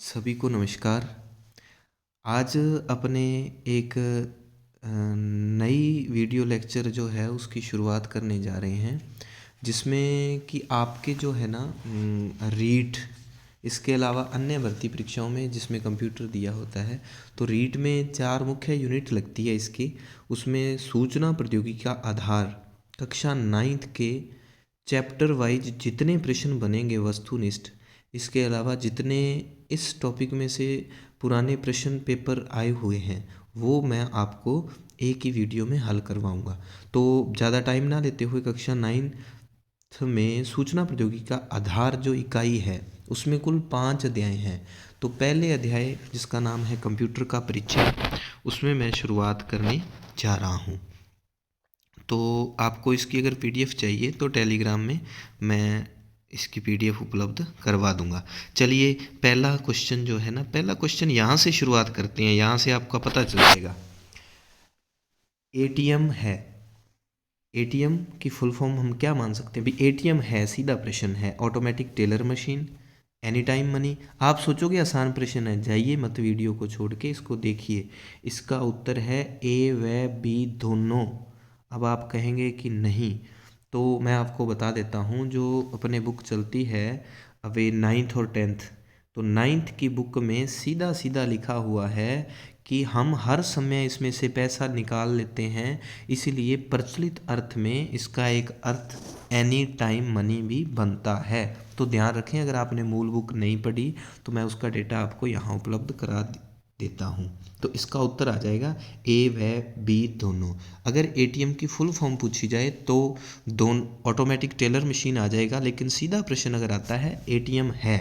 सभी को नमस्कार। आज अपने एक नई वीडियो लेक्चर जो है उसकी शुरुआत करने जा रहे हैं, जिसमें कि आपके जो है ना रीट, इसके अलावा अन्य भर्ती परीक्षाओं में जिसमें कंप्यूटर दिया होता है, तो रीट में 4 मुख्य यूनिट लगती है इसकी। उसमें सूचना प्रौद्योगिकी का आधार कक्षा 9th के चैप्टर वाइज जितने प्रश्न बनेंगे वस्तुनिष्ठ, इसके अलावा जितने इस टॉपिक में से पुराने प्रश्न पेपर आए हुए हैं वो मैं आपको एक ही वीडियो में हल करवाऊंगा। तो ज़्यादा टाइम ना लेते हुए कक्षा 9th में सूचना प्रौद्योगिकी का आधार जो इकाई है उसमें कुल 5 अध्याय हैं। तो पहले अध्याय जिसका नाम है कंप्यूटर का परिचय, उसमें मैं शुरुआत करने जा रहा हूँ। तो आपको इसकी अगर पीडीएफ चाहिए तो टेलीग्राम में मैं इसकी पीडीएफ उपलब्ध करवा दूंगा। चलिए पहला क्वेश्चन जो है ना, पहला क्वेश्चन यहाँ से शुरुआत करते हैं, यहाँ से आपका पता चल जाएगा। एटीएम है, एटीएम की फुल फॉर्म हम क्या मान सकते हैं? भाई एटीएम है, सीधा प्रश्न है, automatic teller machine, any time money. आप सोचोगे आसान प्रश्न है, जाइए मत वीडियो को छोड़ के इसको देखिए। इसका उत्तर है ए व बी दोनों। अब आप कहेंगे कि नहीं, तो मैं आपको बता देता हूँ जो अपने बुक चलती है अवे 9th और 10th, तो 9th की बुक में सीधा सीधा लिखा हुआ है कि हम हर समय इसमें से पैसा निकाल लेते हैं, इसीलिए प्रचलित अर्थ में इसका एक अर्थ एनी टाइम मनी भी बनता है। तो ध्यान रखें, अगर आपने मूल बुक नहीं पढ़ी तो मैं उसका डेटा आपको यहाँ उपलब्ध करा देता हूँ। तो इसका उत्तर आ जाएगा ए व बी दोनों। अगर एटीएम की फुल फॉर्म पूछी जाए तो दोनों ऑटोमेटिक टेलर मशीन आ जाएगा, लेकिन सीधा प्रश्न अगर आता है एटीएम है,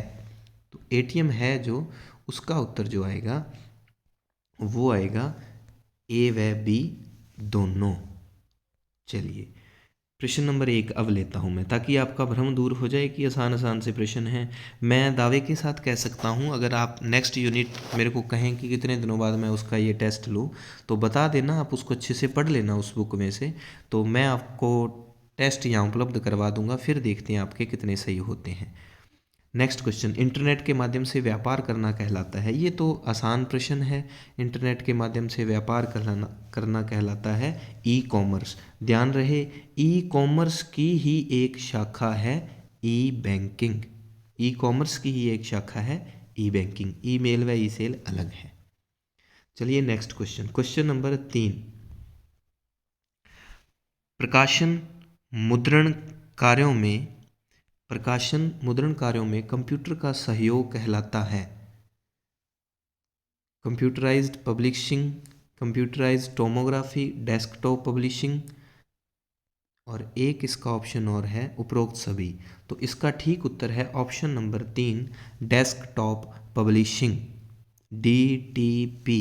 तो एटीएम है जो उसका उत्तर जो आएगा वो आएगा ए व बी दोनों। चलिए प्रश्न नंबर 1 अब लेता हूँ मैं, ताकि आपका भ्रम दूर हो जाए कि आसान आसान से प्रश्न हैं। मैं दावे के साथ कह सकता हूँ, अगर आप नेक्स्ट यूनिट मेरे को कहें कि कितने दिनों बाद मैं उसका ये टेस्ट लूँ, तो बता देना, आप उसको अच्छे से पढ़ लेना उस बुक में से, तो मैं आपको टेस्ट यहाँ उपलब्ध करवा दूंगा, फिर देखते हैं आपके कितने सही होते हैं। नेक्स्ट क्वेश्चन, इंटरनेट के माध्यम से व्यापार करना कहलाता है। ये तो आसान प्रश्न है। इंटरनेट के माध्यम से व्यापार करना कहलाता है ई कॉमर्स। ध्यान रहे, ई कॉमर्स की ही एक शाखा है ई बैंकिंग। ई कॉमर्स की ही एक शाखा है ई बैंकिंग। ई मेल व ई सेल अलग है। चलिए नेक्स्ट क्वेश्चन, क्वेश्चन नंबर 3, प्रकाशन मुद्रण कार्यों में कंप्यूटर का सहयोग कहलाता है computerised publishing, computerised tomography, desktop publishing, और एक इसका ऑप्शन और है उपरोक्त सभी। तो इसका ठीक उत्तर है option number 3, desktop publishing, DTP।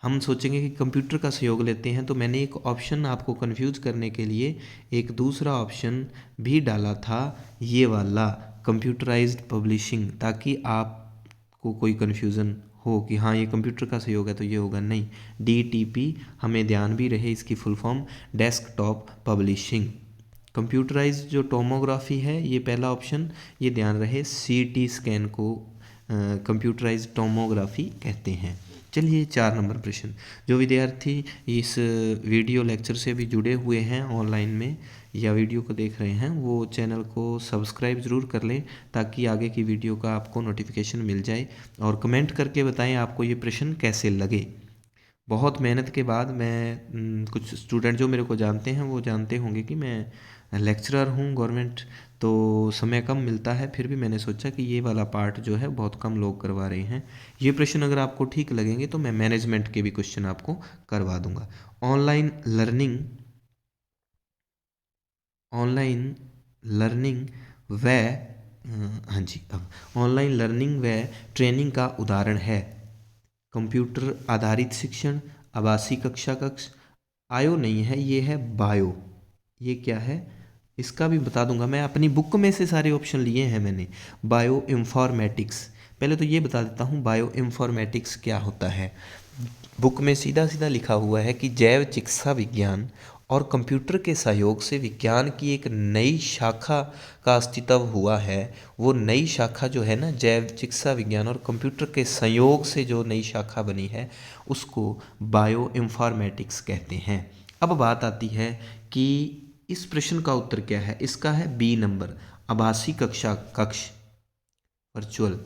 हम सोचेंगे कि कंप्यूटर का सहयोग लेते हैं, तो मैंने एक ऑप्शन आपको कंफ्यूज करने के लिए एक दूसरा ऑप्शन भी डाला था, ये वाला कंप्यूटराइज्ड पब्लिशिंग, ताकि आपको कोई कन्फ्यूज़न हो कि हाँ ये कंप्यूटर का सहयोग है तो ये होगा। नहीं, DTP हमें ध्यान भी रहे, इसकी full form desktop publishing. Computerised जो टोमोग्राफी है ये पहला ऑप्शन, ये ध्यान रहे, CT स्कैन को कंप्यूटराइज्ड टोमोग्राफी कहते हैं। चलिए 4 नंबर प्रश्न, जो विद्यार्थी इस वीडियो लेक्चर से भी जुड़े हुए हैं ऑनलाइन में या वीडियो को देख रहे हैं, वो चैनल को सब्सक्राइब ज़रूर कर लें, ताकि आगे की वीडियो का आपको नोटिफिकेशन मिल जाए। और कमेंट करके बताएं आपको ये प्रश्न कैसे लगे। बहुत मेहनत के बाद मैं कुछ स्टूडेंट जो मेरे को जानते हैं वो जानते होंगे कि मैं लेक्चरर हूँ गवर्नमेंट, तो समय कम मिलता है, फिर भी मैंने सोचा कि ये वाला पार्ट जो है बहुत कम लोग करवा रहे हैं। ये प्रश्न अगर आपको ठीक लगेंगे तो मैं मैनेजमेंट के भी क्वेश्चन आपको करवा दूंगा। ऑनलाइन लर्निंग ऑनलाइन लर्निंग व हाँ जी, अब ऑनलाइन लर्निंग व ट्रेनिंग का उदाहरण है कंप्यूटर आधारित शिक्षण, आवासीय कक्षा कक्ष, आयो नहीं है, ये है बायो। ये क्या है इसका भी बता दूंगा, मैं अपनी बुक में से सारे ऑप्शन लिए हैं मैंने। बायो इन्फॉर्मेटिक्स, पहले तो ये बता देता हूँ बायो इन्फॉर्मेटिक्स क्या होता है। बुक में सीधा सीधा लिखा हुआ है कि जैव चिकित्सा विज्ञान और कंप्यूटर के सहयोग से विज्ञान की एक नई शाखा का अस्तित्व हुआ है। वो नई शाखा जो है ना, जैव चिकित्सा विज्ञान और कंप्यूटर के संयोग से जो नई शाखा बनी है उसको बायो इन्फॉर्मेटिक्स कहते हैं। अब बात आती है कि इस प्रश्न का उत्तर क्या है। इसका है बी नंबर, आभासी कक्ष वर्चुअल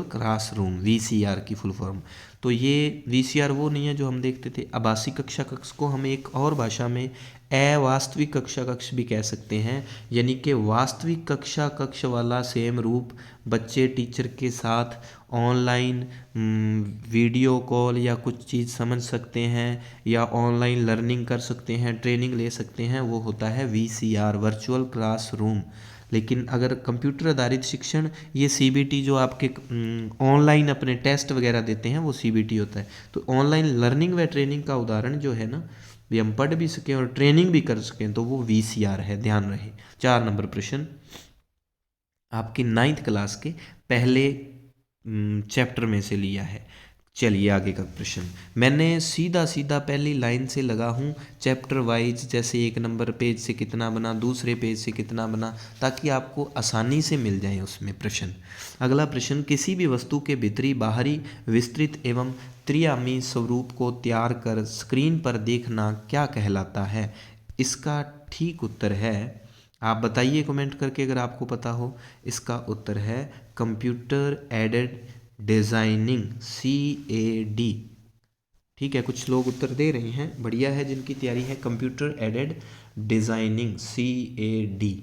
क्लासरूम वीसीआर की फुल फॉर्म। तो ये वीसीआर वो नहीं है जो हम देखते थे। आभासी कक्षा कक्ष को हम एक और भाषा में अवास्तविक कक्षा कक्ष भी कह सकते हैं, यानी कि वास्तविक कक्षा कक्ष वाला सेम रूप बच्चे टीचर के साथ ऑनलाइन वीडियो कॉल या कुछ चीज़ समझ सकते हैं या ऑनलाइन लर्निंग कर सकते हैं, ट्रेनिंग ले सकते हैं, वो होता है वीसीआर, वर्चुअल क्लासरूम। लेकिन अगर कंप्यूटर आधारित शिक्षण, ये सीबीटी जो आपके ऑनलाइन अपने टेस्ट वगैरह देते हैं वो सीबीटी होता है। तो ऑनलाइन लर्निंग व ट्रेनिंग का उदाहरण जो है ना, भी हम पढ़ भी सकें और ट्रेनिंग भी कर सकें, तो वो वीसीआर है, ध्यान रहे। 4 नंबर प्रश्न आपकी 9th क्लास के पहले चैप्टर में से लिया है। चलिए आगे का प्रश्न, मैंने सीधा सीधा पहली लाइन से लगा हूँ चैप्टर वाइज, जैसे 1 नंबर पेज से कितना बना, दूसरे पेज से कितना बना, ताकि आपको आसानी से मिल जाए उसमें प्रश्न। अगला प्रश्न, किसी भी वस्तु के भीतरी बाहरी विस्तृत एवं त्रिआयामी स्वरूप को तैयार कर स्क्रीन पर देखना क्या कहलाता है। इसका ठीक उत्तर है, आप बताइए कमेंट करके अगर आपको पता हो। इसका उत्तर है कंप्यूटर एडेड डिज़ाइनिंग, CAD। ठीक है, कुछ लोग उत्तर दे रहे हैं, बढ़िया है जिनकी तैयारी है। Computer aided designing, CAD।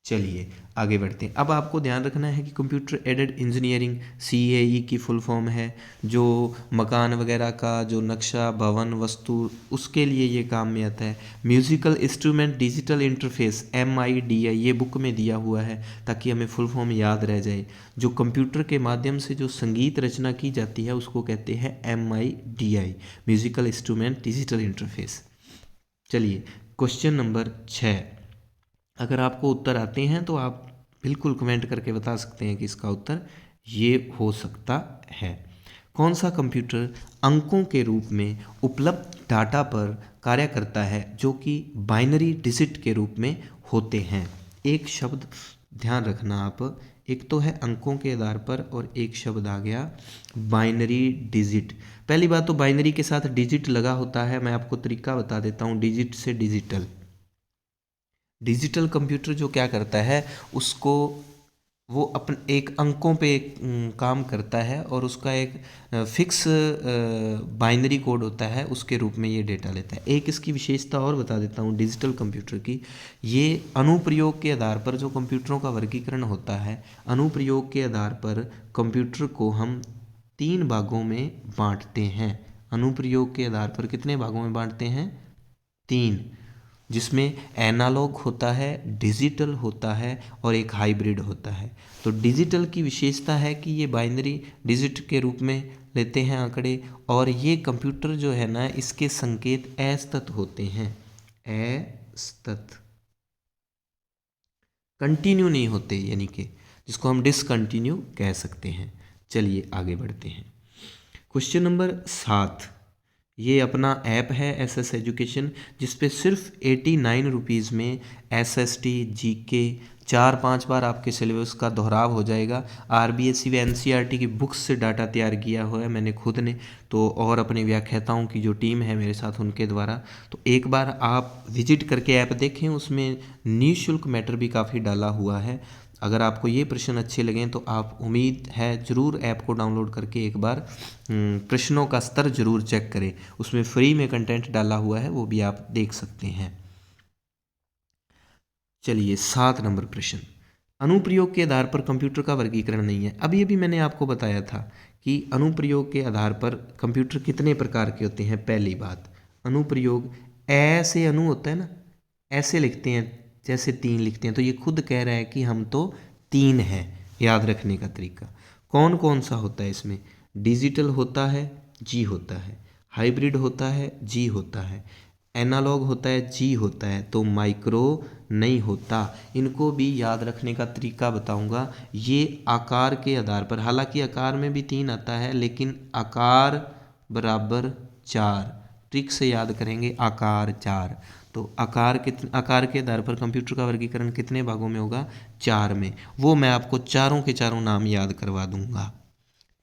चलिए आगे बढ़ते हैं। अब आपको ध्यान रखना है कि कंप्यूटर एडेड इंजीनियरिंग, CAE की फुल फॉर्म है, जो मकान वगैरह का जो नक्शा, भवन, वस्तु, उसके लिए ये काम में आता है। Musical instrument digital interface, MIDI, ये बुक में दिया हुआ है ताकि हमें फुल फॉर्म याद रह जाए। जो कंप्यूटर के माध्यम से जो संगीत रचना की जाती है उसको कहते हैं MIDI, musical instrument digital interface. चलिए क्वेश्चन नंबर 6, अगर आपको उत्तर आते हैं तो आप बिल्कुल कमेंट करके बता सकते हैं कि इसका उत्तर ये हो सकता है। कौन सा कंप्यूटर अंकों के रूप में उपलब्ध डाटा पर कार्य करता है जो कि बाइनरी डिजिट के रूप में होते हैं। एक शब्द ध्यान रखना आप, एक तो है अंकों के आधार पर और एक शब्द आ गया बाइनरी डिजिट। पहली बात तो बाइनरी के साथ डिजिट लगा होता है, मैं आपको तरीका बता देता हूँ। डिजिट से डिजिटल, डिजिटल कंप्यूटर जो क्या करता है, उसको वो अपन एक अंकों पे काम करता है और उसका एक फिक्स बाइनरी कोड होता है, उसके रूप में ये डेटा लेता है। एक इसकी विशेषता और बता देता हूँ डिजिटल कंप्यूटर की, ये अनुप्रयोग के आधार पर जो कंप्यूटरों का वर्गीकरण होता है, अनुप्रयोग के आधार पर कंप्यूटर को हम 3 भागों में बांटते हैं। अनुप्रयोग के आधार पर कितने भागों में बांटते हैं? 3, जिसमें एनालॉग होता है, डिजिटल होता है और एक हाइब्रिड होता है। तो डिजिटल की विशेषता है कि ये बाइनरी डिजिट के रूप में लेते हैं आंकड़े, और ये कंप्यूटर जो है ना, इसके संकेत असतत होते हैं, असतत, कंटिन्यू नहीं होते, यानी कि जिसको हम डिसकंटिन्यू कह सकते हैं। चलिए आगे बढ़ते हैं। क्वेश्चन नंबर 7, ये अपना ऐप है SS एजुकेशन, जिस पे सिर्फ 89 रुपीज़ में SST GK 4-5 बार आपके सिलेबस का दोहराव हो जाएगा। RBSE व NCERT की बुक्स से डाटा तैयार किया हुआ है मैंने खुद ने, तो और अपने व्याख्याताओं की जो टीम है मेरे साथ उनके द्वारा। तो एक बार आप विजिट करके ऐप देखें, उसमें निःशुल्क मैटर भी काफ़ी डाला हुआ है। अगर आपको ये प्रश्न अच्छे लगें तो आप, उम्मीद है, ज़रूर ऐप को डाउनलोड करके एक बार प्रश्नों का स्तर ज़रूर चेक करें। उसमें फ्री में कंटेंट डाला हुआ है, वो भी आप देख सकते हैं। चलिए 7 नंबर प्रश्न, अनुप्रयोग के आधार पर कंप्यूटर का वर्गीकरण नहीं है। अभी अभी मैंने आपको बताया था कि अनुप्रयोग के आधार पर कंप्यूटर कितने प्रकार के होते हैं। पहली बात, अनुप्रयोग ऐसे अनु होता है ना, ऐसे लिखते हैं जैसे 3 लिखते हैं, तो ये खुद कह रहा है कि हम तो 3 हैं। याद रखने का तरीका, कौन कौन सा होता है इसमें? डिजिटल होता है, जी होता है, हाइब्रिड होता है, जी होता है, एनालॉग होता है, जी होता है, तो माइक्रो नहीं होता। इनको भी याद रखने का तरीका बताऊंगा। ये आकार के आधार पर, हालांकि आकार में भी 3 आता है, लेकिन आकार बराबर 4, ट्रिक से याद करेंगे आकार 4। तो आकार के आधार पर कंप्यूटर का वर्गीकरण कितने भागों में होगा? 4 में। वो मैं आपको चारों के चारों नाम याद करवा दूंगा,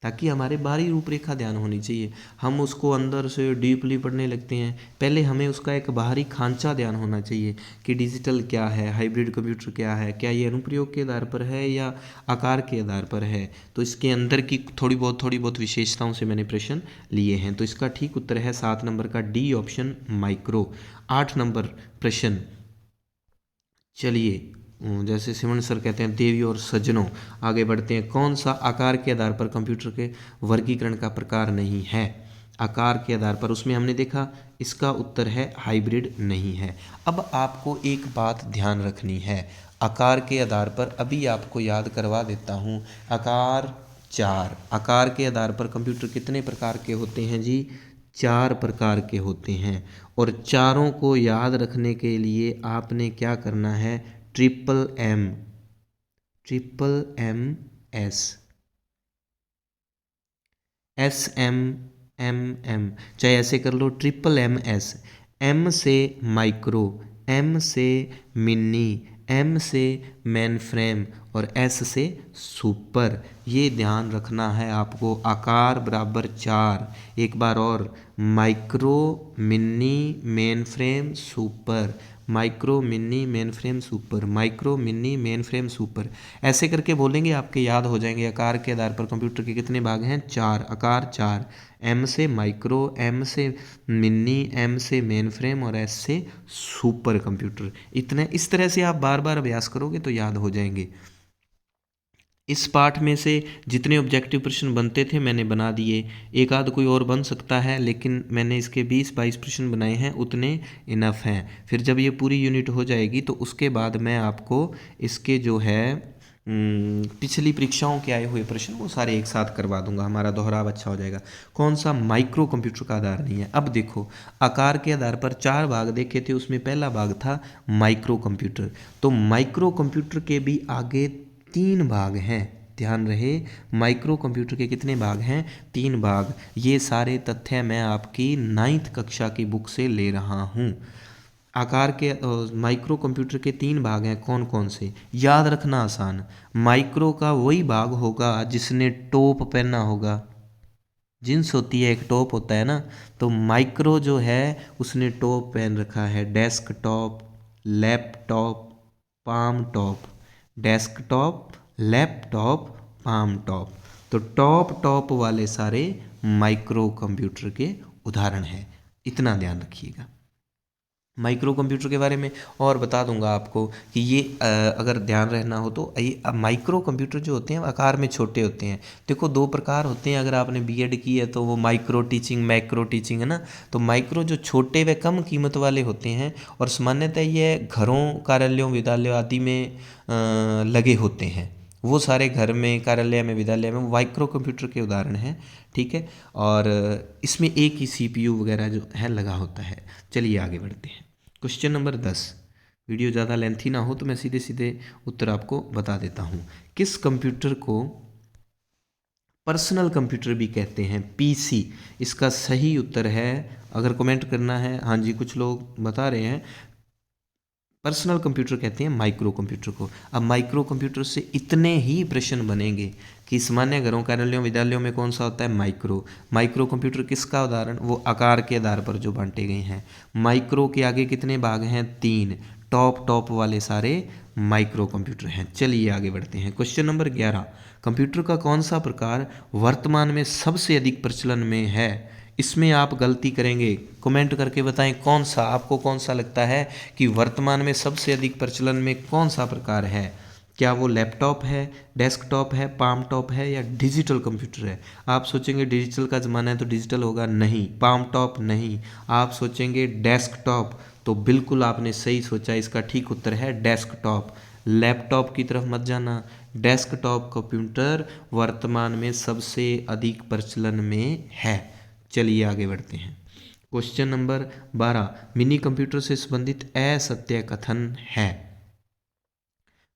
ताकि हमारे बाहरी रूपरेखा ध्यान होनी चाहिए। हम उसको अंदर से डीपली पढ़ने लगते हैं, पहले हमें उसका एक बाहरी खांचा ध्यान होना चाहिए कि डिजिटल क्या है, हाइब्रिड कंप्यूटर क्या है, क्या ये अनुप्रयोग के आधार पर है या आकार के आधार पर है। तो इसके अंदर की थोड़ी बहुत विशेषताओं से मैंने प्रश्न लिए हैं। तो इसका ठीक उत्तर है 7 नंबर का डी ऑप्शन, माइक्रो। 8 नंबर प्रश्न, चलिए जैसे सिमन सर कहते हैं, देवी और सज्जनों, आगे बढ़ते हैं। कौन सा आकार के आधार पर कंप्यूटर के वर्गीकरण का प्रकार नहीं है? आकार के आधार पर, उसमें हमने देखा इसका उत्तर है हाइब्रिड नहीं है। अब आपको एक बात ध्यान रखनी है, आकार के आधार पर अभी आपको याद करवा देता हूँ। आकार 4, आकार के आधार पर कंप्यूटर कितने प्रकार के होते हैं जी? 4 प्रकार के होते हैं। और चारों को याद रखने के लिए आपने क्या करना है? ट्रिपल एम एस, एम, चाहे ऐसे कर लो, ट्रिपल एम एस। एम से माइक्रो, एम से मिनी, एम से मेन फ्रेम और एस से सुपर। ये ध्यान रखना है आपको। आकार बराबर 4, एक बार और, micro, mini, main frame, super, micro, mini, main frame, super, micro, mini, main frame, super. ऐसे करके बोलेंगे आपके याद हो जाएंगे। आकार के आधार पर कंप्यूटर के कितने भाग हैं? 4, आकार 4। एम से माइक्रो, एम से मिनी, एम से मेन फ्रेम और एस से सुपर कंप्यूटर। इतने इस तरह से आप बार बार अभ्यास करोगे तो याद हो जाएंगे। इस पाठ में से जितने ऑब्जेक्टिव प्रश्न बनते थे मैंने बना दिए। एक आध कोई और बन सकता है, लेकिन मैंने इसके 20-22 प्रश्न बनाए हैं, उतने इनफ हैं। फिर जब ये पूरी यूनिट हो जाएगी तो उसके बाद मैं आपको इसके जो है पिछली परीक्षाओं के आए हुए प्रश्न वो सारे एक साथ करवा दूंगा, हमारा दोहराव अच्छा हो जाएगा। कौन सा माइक्रो कंप्यूटर का आधार नहीं है? अब देखो, आकार के आधार पर 4 भाग देखे थे, उसमें पहला भाग था माइक्रो कंप्यूटर। तो माइक्रो कंप्यूटर के भी आगे 3 भाग हैं, ध्यान रहे। माइक्रो कंप्यूटर के कितने भाग हैं? 3 भाग। ये सारे तथ्य मैं आपकी 9th कक्षा की बुक से ले रहा हूँ। आकार के माइक्रो कंप्यूटर के 3 भाग हैं, कौन कौन से? याद रखना आसान। माइक्रो का वही भाग होगा जिसने टॉप पहना होगा। जींस होती है, एक टॉप होता है ना, तो माइक्रो जो है उसने टॉप पहन रखा है। Desktop, laptop, palm top, desktop, laptop, palm top. तो टॉप वाले सारे माइक्रो कंप्यूटर के उदाहरण हैं, इतना ध्यान रखिएगा। माइक्रो कंप्यूटर के बारे में और बता दूंगा आपको कि ये अगर ध्यान रहना हो तो ये माइक्रो कंप्यूटर जो होते हैं आकार में छोटे होते हैं। देखो 2 प्रकार होते हैं, अगर आपने बीएड की है तो वो माइक्रो टीचिंग, मैक्रो टीचिंग है ना। तो माइक्रो जो छोटे व कम कीमत वाले होते हैं, और सामान्यतः ये घरों, कार्यालयों, विद्यालयों आदि में लगे होते हैं। वो सारे घर में, कार्यालय में, विद्यालय में माइक्रो कंप्यूटर के उदाहरण हैं, ठीक है। और इसमें एक ही सीपीयू वगैरह जो है लगा होता है। चलिए आगे बढ़ते हैं। Question number 10। वीडियो ज़्यादा लेंथी ना हो तो मैं सीधे सीधे उत्तर आपको बता देता हूँ। किस कंप्यूटर को पर्सनल कंप्यूटर भी कहते हैं? पीसी इसका सही उत्तर है। अगर कमेंट करना है, हाँ जी कुछ लोग बता रहे हैं, पर्सनल कंप्यूटर कहते हैं माइक्रो कंप्यूटर को। अब माइक्रो कंप्यूटर से इतने ही प्रश्न बनेंगे कि सामान्य घरों, कार्यालयों, विद्यालयों में कौन सा होता है? माइक्रो। माइक्रो कंप्यूटर किसका उदाहरण? वो आकार के आधार पर जो बांटे गए हैं। माइक्रो के आगे कितने भाग हैं? 3। टॉप वाले सारे माइक्रो कंप्यूटर हैं। चलिए आगे बढ़ते हैं। Question number 11। कंप्यूटर का कौन सा प्रकार वर्तमान में सबसे अधिक प्रचलन में है? इसमें आप गलती करेंगे, कमेंट करके बताएं कौन सा, आपको कौन सा लगता है कि वर्तमान में सबसे अधिक प्रचलन में कौन सा प्रकार है? क्या वो लैपटॉप है, डेस्कटॉप है, पाम टॉप है या डिजिटल कंप्यूटर है? आप सोचेंगे डिजिटल का ज़माना है तो डिजिटल होगा, नहीं। पाम टॉप नहीं। आप सोचेंगे डेस्कटॉप, तो बिल्कुल आपने सही सोचा, इसका ठीक उत्तर है डेस्कटॉप। लैपटॉप की तरफ मत जाना। डेस्कटॉप कंप्यूटर वर्तमान में सबसे अधिक प्रचलन में है। चलिए आगे बढ़ते हैं। Question number 12। मिनी कंप्यूटर से संबंधित असत्य कथन है।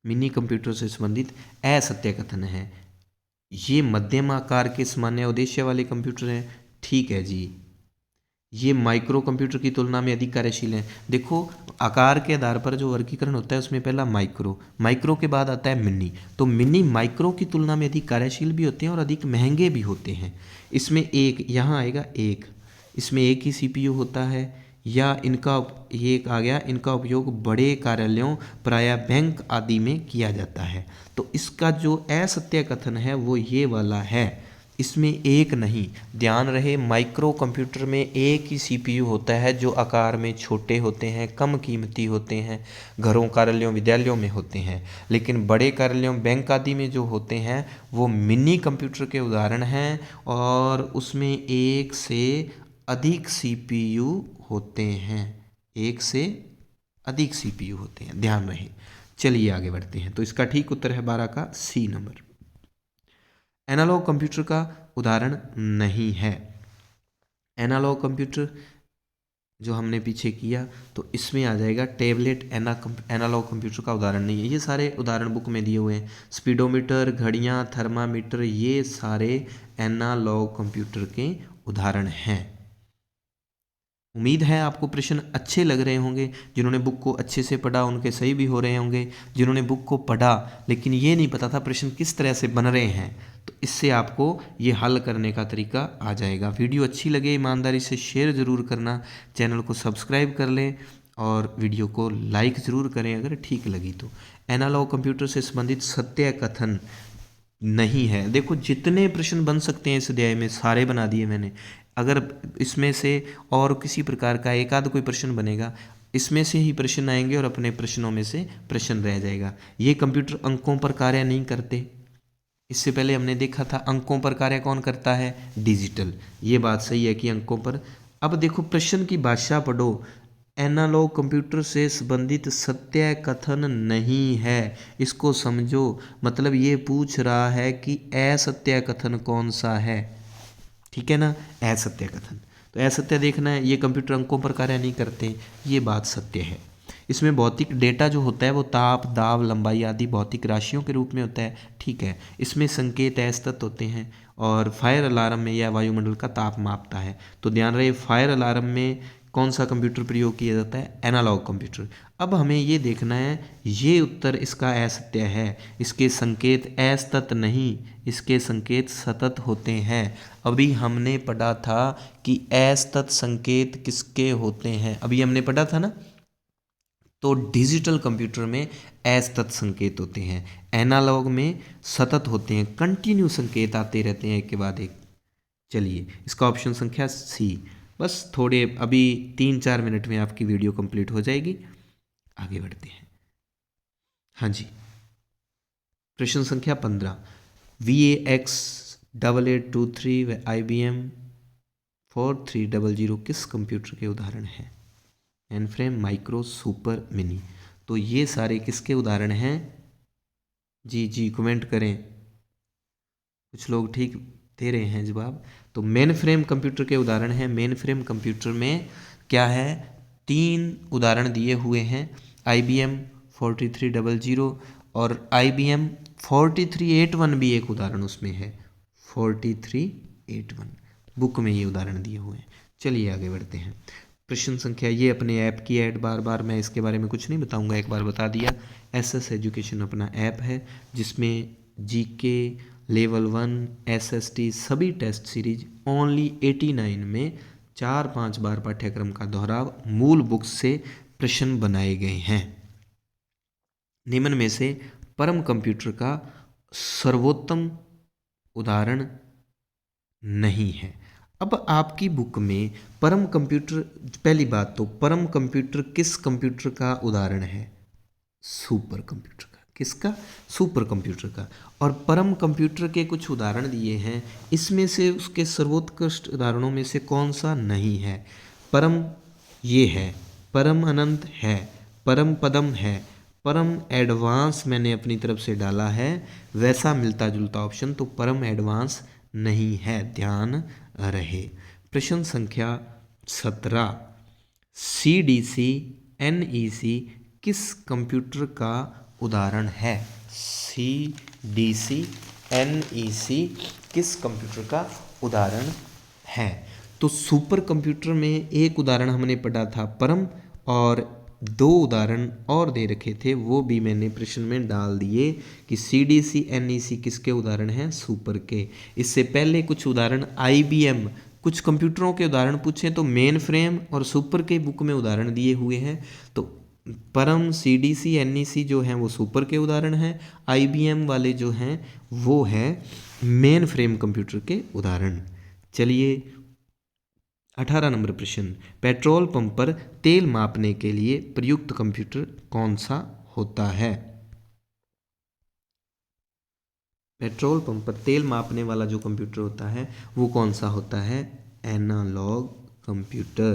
मिनी कंप्यूटर से संबंधित असत्य कथन है। ये मध्यम आकार के सामान्य उद्देश्य वाले कंप्यूटर हैं, ठीक है जी। ये माइक्रो कंप्यूटर की तुलना में अधिक कार्यशील हैं। देखो आकार के आधार पर जो वर्गीकरण होता है उसमें पहला माइक्रो के बाद आता है मिनी। तो मिनी माइक्रो की तुलना में अधिक कार्यशील भी होते हैं और अधिक महंगे भी होते हैं। इसमें एक यहाँ आएगा एक, इसमें एक ही सीपीयू होता है, या इनका ये एक आ गया, इनका उपयोग बड़े कार्यालयों प्रायः बैंक आदि में किया जाता है। तो इसका जो असत्य कथन है वो ये वाला है, इसमें एक नहीं। ध्यान रहे माइक्रो कंप्यूटर में एक ही सीपीयू होता है जो आकार में छोटे होते हैं, कम कीमती होते हैं, घरों कार्यालयों विद्यालयों में होते हैं। लेकिन बड़े कार्यालयों बैंक आदि में जो होते हैं वो मिनी कंप्यूटर के उदाहरण हैं और उसमें एक से अधिक सीपीयू होते हैं, एक से अधिक सीपीयू होते हैं, ध्यान रहे। चलिए आगे बढ़ते हैं। तो इसका ठीक उत्तर है 12 का सी नंबर। एनालॉग कंप्यूटर का उदाहरण नहीं है। एनालॉग कंप्यूटर जो हमने पीछे किया तो इसमें आ जाएगा टेबलेट। एनालॉग कंप्यूटर का उदाहरण नहीं है। ये सारे उदाहरण बुक में दिए हुए हैं। स्पीडोमीटर, घड़ियाँ, थर्मामीटर, ये सारे एनालॉग कंप्यूटर के उदाहरण हैं। उम्मीद है आपको प्रश्न अच्छे लग रहे होंगे। जिन्होंने बुक को अच्छे से पढ़ा उनके सही भी हो रहे होंगे। जिन्होंने बुक को पढ़ा लेकिन ये नहीं पता था प्रश्न किस तरह से बन रहे हैं, तो इससे आपको ये हल करने का तरीका आ जाएगा। वीडियो अच्छी लगे ईमानदारी से शेयर ज़रूर करना, चैनल को सब्सक्राइब कर लें और वीडियो को लाइक ज़रूर करें अगर ठीक लगी तो। एनालॉग कंप्यूटर से संबंधित सत्य कथन नहीं है। देखो जितने प्रश्न बन सकते हैं इस अध्याय में सारे बना दिए मैंने। अगर इसमें से और किसी प्रकार का एक आध कोई प्रश्न बनेगा, इसमें से ही प्रश्न आएंगे और अपने प्रश्नों में से प्रश्न रह जाएगा। ये कंप्यूटर अंकों पर कार्य नहीं करते। इससे पहले हमने देखा था अंकों पर कार्य कौन करता है, डिजिटल। ये बात सही है कि अंकों पर। अब देखो प्रश्न की भाषा पढ़ो। एनालॉग कंप्यूटर से संबंधित सत्य कथन नहीं है, इसको समझो। मतलब ये पूछ रहा है कि असत्य कथन कौन सा है, ठीक है ना, असत्य कथन। तो असत्य देखना है, ये कंप्यूटर अंकों पर कार्य नहीं करते, ये बात सत्य है। इसमें भौतिक डेटा जो होता है वो ताप, दाब, लंबाई आदि भौतिक राशियों के रूप में होता है, ठीक है। इसमें संकेत असतत होते हैं और फायर अलार्म में यह वायुमंडल का ताप मापता है। तो ध्यान रहे फायर अलार्म में कौन सा कंप्यूटर प्रयोग किया जाता है, एनालॉग कंप्यूटर। अब हमें ये देखना है ये उत्तर इसका असत्य है। इसके संकेत असतत नहीं, इसके संकेत सतत होते हैं। अभी हमने पढ़ा था कि असतत संकेत किसके होते हैं, अभी हमने पढ़ा था ना। तो डिजिटल कंप्यूटर में असतत संकेत होते हैं, एनालॉग में सतत होते हैं, कंटिन्यू संकेत आते रहते हैं एक के बाद एक। चलिए इसका ऑप्शन संख्या सी। बस थोड़े अभी 3-4 मिनट में आपकी वीडियो कंप्लीट हो जाएगी। आगे बढ़ते हैं। हाँ जी, प्रश्न संख्या 15। VAX8823 व IBM 4300 किस कंप्यूटर के उदाहरण हैं। एनफ्रेम, माइक्रो, सुपर, मिनी। तो ये सारे किसके उदाहरण हैं, जी जी कमेंट करें। कुछ लोग ठीक दे रहे हैं जवाब। तो मेन फ्रेम कंप्यूटर के उदाहरण हैं। मेन फ्रेम कंप्यूटर में क्या है, 3 उदाहरण दिए हुए हैं। IBM 4300 और IBM 4381 भी एक उदाहरण उसमें है। 4381 बुक में ये उदाहरण दिए हुए हैं। चलिए आगे बढ़ते हैं। प्रश्न संख्या, ये अपने ऐप की ऐड, बार बार मैं इसके बारे में कुछ नहीं बताऊंगा, एक बार बता दिया। SS एजुकेशन अपना ऐप है जिसमें GK, लेवल 1, SST सभी टेस्ट सीरीज ओनली 89 में 4-5 बार पाठ्यक्रम का दोहराव मूल बुक से प्रश्न बनाए गए हैं। निम्न में से परम कंप्यूटर का सर्वोत्तम उदाहरण नहीं है। अब आपकी बुक में परम कंप्यूटर, पहली बात तो परम कंप्यूटर किस कंप्यूटर का उदाहरण है, सुपर कंप्यूटर का। किसका, सुपर कंप्यूटर का। और परम कंप्यूटर के कुछ उदाहरण दिए हैं, इसमें से उसके सर्वोत्कृष्ट उदाहरणों में से कौन सा नहीं है। परम ये है, परम अनंत है, परम पदम है, परम एडवांस मैंने अपनी तरफ से डाला है, वैसा मिलता जुलता ऑप्शन तो परम एडवांस नहीं है, ध्यान रहे। प्रश्न संख्या 17। CDC NEC किस कंप्यूटर का उदाहरण है। CDC NEC किस कंप्यूटर का उदाहरण है। तो सुपर कंप्यूटर में एक उदाहरण हमने पढ़ा था परम, और 2 उदाहरण और दे रखे थे, वो भी मैंने प्रश्न में डाल दिए कि CDC NEC किसके उदाहरण हैं, सुपर के। इससे पहले कुछ उदाहरण IBM कुछ कंप्यूटरों के उदाहरण पूछे तो मेन फ्रेम और सुपर के बुक में उदाहरण दिए हुए हैं। तो परम CDC NEC जो हैं वो सुपर के उदाहरण हैं, IBM वाले जो हैं वो हैं मेन फ्रेम कंप्यूटर के उदाहरण। चलिए 18 नंबर प्रश्न, पेट्रोल पंप पर तेल मापने के लिए प्रयुक्त कंप्यूटर कौन सा होता है। पेट्रोल पंप पर तेल मापने वाला जो कंप्यूटर होता है वो कौन सा होता है, एनालॉग कंप्यूटर।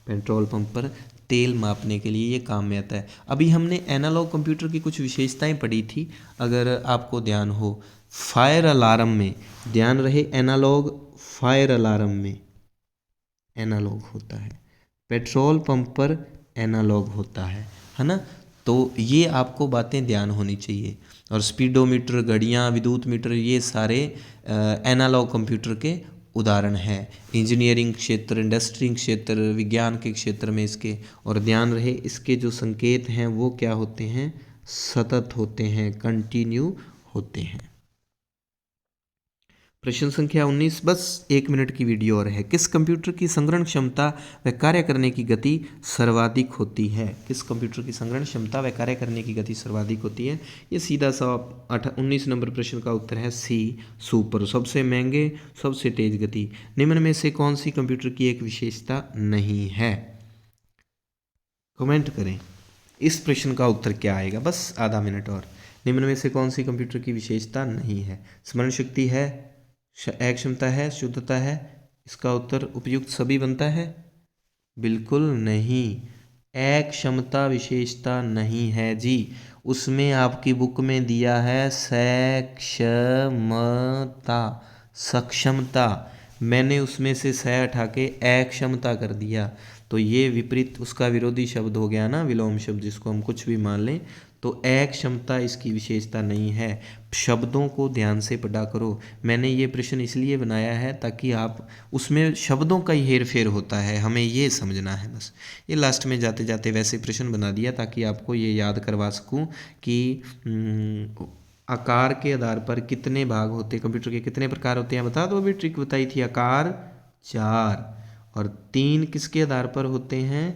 पेट्रोल पंप पर तेल मापने के लिए ये काम में आता है। अभी हमने एनालॉग कंप्यूटर की कुछ विशेषताएं पढ़ी थी, अगर आपको ध्यान हो। फायर अलार्म में, ध्यान रहे, एनालॉग फायर अलार्म में एनालॉग होता है, पेट्रोल पंप पर एनालॉग होता है ना। तो ये आपको बातें ध्यान होनी चाहिए। और स्पीडोमीटर, घड़ियाँ, विद्युत मीटर, ये सारे एनालॉग कंप्यूटर के उदाहरण हैं। इंजीनियरिंग क्षेत्र, इंडस्ट्री क्षेत्र, विज्ञान के क्षेत्र में इसके। और ध्यान रहे इसके जो संकेत हैं वो क्या होते हैं, सतत होते हैं, कंटिन्यू होते हैं। प्रश्न संख्या 19, बस 1 मिनट की वीडियो और है। किस कंप्यूटर की संग्रहण क्षमता व कार्य करने की गति सर्वाधिक होती है। किस कंप्यूटर की संग्रहण क्षमता व कार्य करने की गति सर्वाधिक होती है। ये सीधा सा 19 नंबर प्रश्न का उत्तर है सी, सुपर। सबसे महंगे, सबसे तेज गति। निम्न में से कौन सी कंप्यूटर की एक विशेषता नहीं है, कमेंट करें। इस प्रश्न का उत्तर क्या आएगा, बस आधा मिनट और। निम्न में से कौन सी कंप्यूटर की विशेषता नहीं है। स्मरण शक्ति है, क्षमता है, शुद्धता है। इसका उत्तर उपयुक्त सभी बनता है, बिल्कुल नहीं। क्षमता विशेषता नहीं है जी, उसमें आपकी बुक में दिया है सक्षमता, सक्षमता। मैंने उसमें से स हटा के अक्षमता कर दिया, तो ये विपरीत, उसका विरोधी शब्द हो गया ना, विलोम शब्द, जिसको हम कुछ भी मान लें। तो अक्षमता इसकी विशेषता नहीं है। शब्दों को ध्यान से पढ़ा करो। मैंने ये प्रश्न इसलिए बनाया है ताकि आप, उसमें शब्दों का ही हेर फेर होता है, हमें ये समझना है बस। ये लास्ट में जाते जाते वैसे प्रश्न बना दिया ताकि आपको ये याद करवा सकूं कि आकार के आधार पर कितने भाग होते हैं, कंप्यूटर के कितने प्रकार होते हैं। बता दो, अभी ट्रिक बताई थी, आकार 4 और 3 किसके आधार पर होते हैं,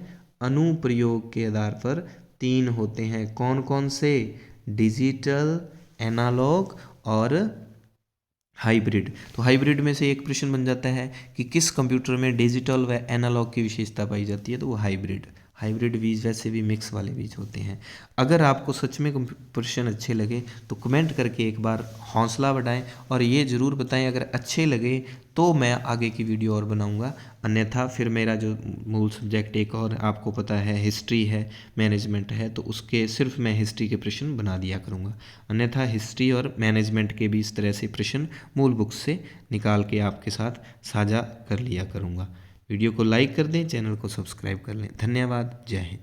अनुप्रयोग के आधार पर 3 होते हैं। कौन कौन से, डिजिटल, एनालॉग और हाइब्रिड। तो हाइब्रिड में से एक प्रश्न बन जाता है कि किस कंप्यूटर में डिजिटल व एनालॉग की विशेषता पाई जाती है, तो वो हाइब्रिड। हाइब्रिड बीज वैसे भी मिक्स वाले बीज होते हैं। अगर आपको सच में प्रश्न अच्छे लगे तो कमेंट करके एक बार हौसला बढ़ाएं, और ये ज़रूर बताएं अगर अच्छे लगे तो मैं आगे की वीडियो और बनाऊंगा। अन्यथा फिर मेरा जो मूल सब्जेक्ट एक और आपको पता है, हिस्ट्री है, मैनेजमेंट है, तो उसके सिर्फ मैं हिस्ट्री के प्रश्न बना दिया करूँगा। अन्यथा हिस्ट्री और मैनेजमेंट के भी इस तरह से प्रश्न मूल बुक से निकाल के आपके साथ साझा कर लिया करूँगा। वीडियो को लाइक कर दें, चैनल को सब्सक्राइब कर लें। धन्यवाद, जय हिंद।